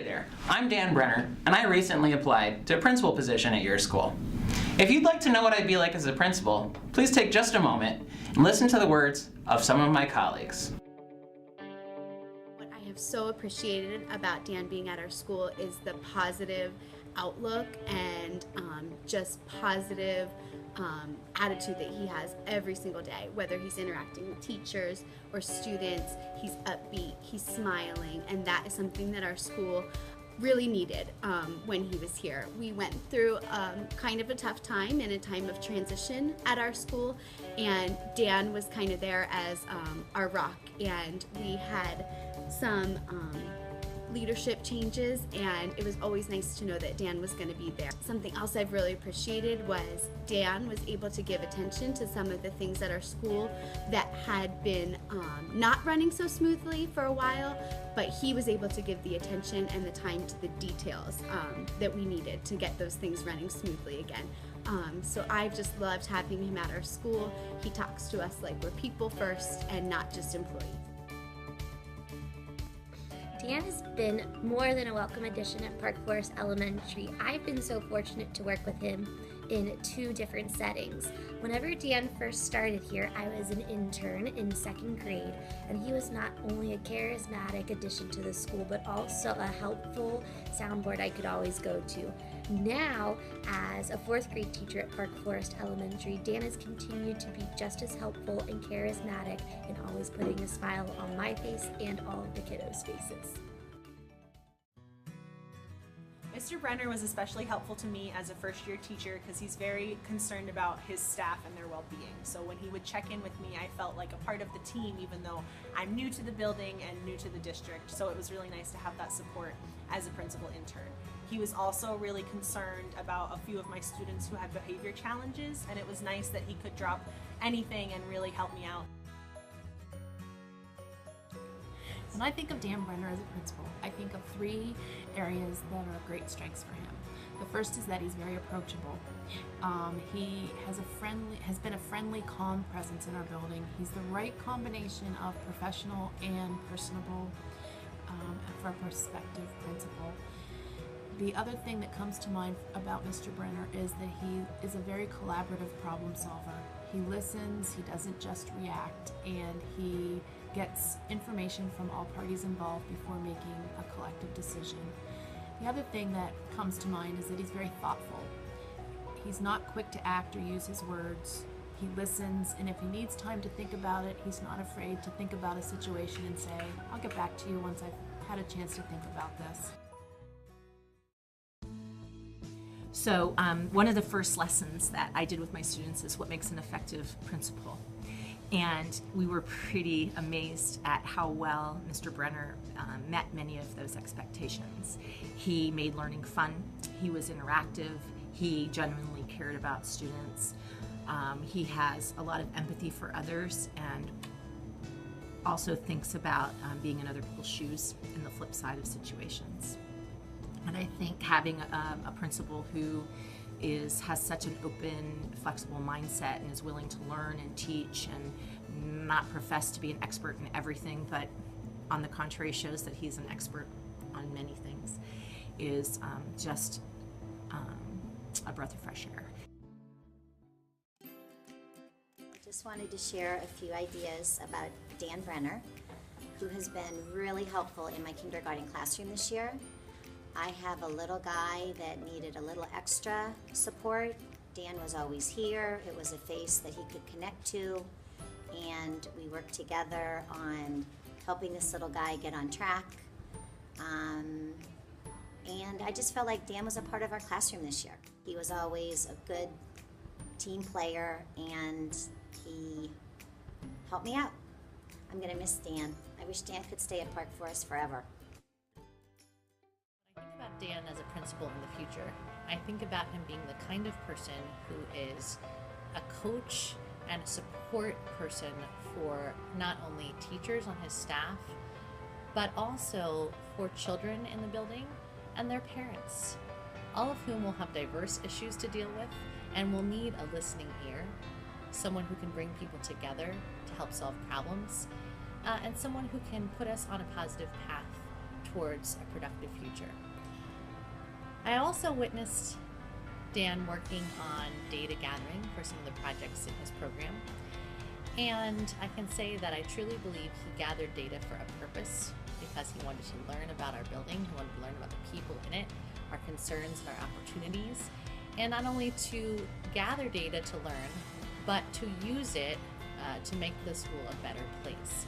Hey there, I'm Dan Brenner, and I recently applied to a principal position at your school. If you'd like to know what I'd be like as a principal, please take just a moment and listen to the words of some of my colleagues. What I have so appreciated about Dan being at our school is the positive outlook and just positive attitude that he has every single day. Whether he's interacting with teachers or students, he's upbeat, he's smiling, and that is something that our school really needed when he was here. We went through kind of a tough time and a time of transition at our school, and Dan was kind of there as our rock, and we had some leadership changes, and it was always nice to know that Dan was going to be there. Something else I've really appreciated was Dan was able to give attention to some of the things at our school that had been not running so smoothly for a while, but he was able to give the attention and the time to the details that we needed to get those things running smoothly again. So I've just loved having him at our school. He talks to us like we're people first and not just employees. Dan has been more than a welcome addition at Park Forest Elementary. I've been so fortunate to work with him in 2 different settings. Whenever Dan first started here, I was an intern in 2nd grade, and he was not only a charismatic addition to the school, but also a helpful soundboard I could always go to. Now, as a 4th grade teacher at Park Forest Elementary, Dan has continued to be just as helpful and charismatic and always putting a smile on my face and all of the kiddos' faces. Mr. Brenner was especially helpful to me as a first-year teacher because he's very concerned about his staff and their well-being. So when he would check in with me, I felt like a part of the team, even though I'm new to the building and new to the district. So it was really nice to have that support as a principal intern. He was also really concerned about a few of my students who had behavior challenges, and it was nice that he could drop anything and really help me out. When I think of Dan Brenner as a principal, I think of 3 areas that are great strengths for him. The first is that he's very approachable. He has been a friendly, calm presence in our building. He's the right combination of professional and personable for a prospective principal. The other thing that comes to mind about Mr. Brenner is that he is a very collaborative problem solver. He listens, he doesn't just react, and he gets information from all parties involved before making a collective decision. The other thing that comes to mind is that he's very thoughtful. He's not quick to act or use his words. He listens, and if he needs time to think about it, he's not afraid to think about a situation and say, I'll get back to you once I've had a chance to think about this. So one of the first lessons that I did with my students is what makes an effective principal. And we were pretty amazed at how well Mr. Brenner met many of those expectations. He made learning fun, he was interactive, he genuinely cared about students, he has a lot of empathy for others, and also thinks about being in other people's shoes and the flip side of situations. And I think having a principal who has such an open, flexible mindset and is willing to learn and teach and not profess to be an expert in everything, but on the contrary shows that he's an expert on many things, is just a breath of fresh air. I just wanted to share a few ideas about Dan Brenner, who has been really helpful in my kindergarten classroom this year. I have a little guy that needed a little extra support. Dan was always here. It was a face that he could connect to, and we worked together on helping this little guy get on track. And I just felt like Dan was a part of our classroom this year. He was always a good team player, and he helped me out. I'm gonna miss Dan. I wish Dan could stay at Park Forest forever. When I think about Dan as a principal in the future, I think about him being the kind of person who is a coach and a support person for not only teachers on his staff, but also for children in the building and their parents, all of whom will have diverse issues to deal with and will need a listening ear, someone who can bring people together to help solve problems, and someone who can put us on a positive path towards a productive future. I also witnessed Dan working on data gathering for some of the projects in his program. And I can say that I truly believe he gathered data for a purpose, because he wanted to learn about our building, he wanted to learn about the people in it, our concerns and our opportunities, and not only to gather data to learn, but to use it to make the school a better place.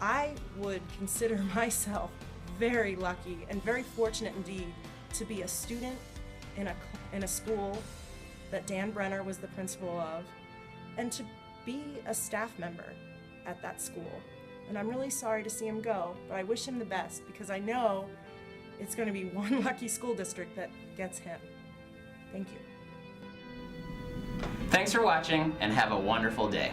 I would consider myself very lucky and very fortunate indeed to be a student in a school that Dan Brenner was the principal of, and to be a staff member at that school. And I'm really sorry to see him go, but I wish him the best, because I know it's going to be one lucky school district that gets him. Thank you. Thanks for watching, and have a wonderful day.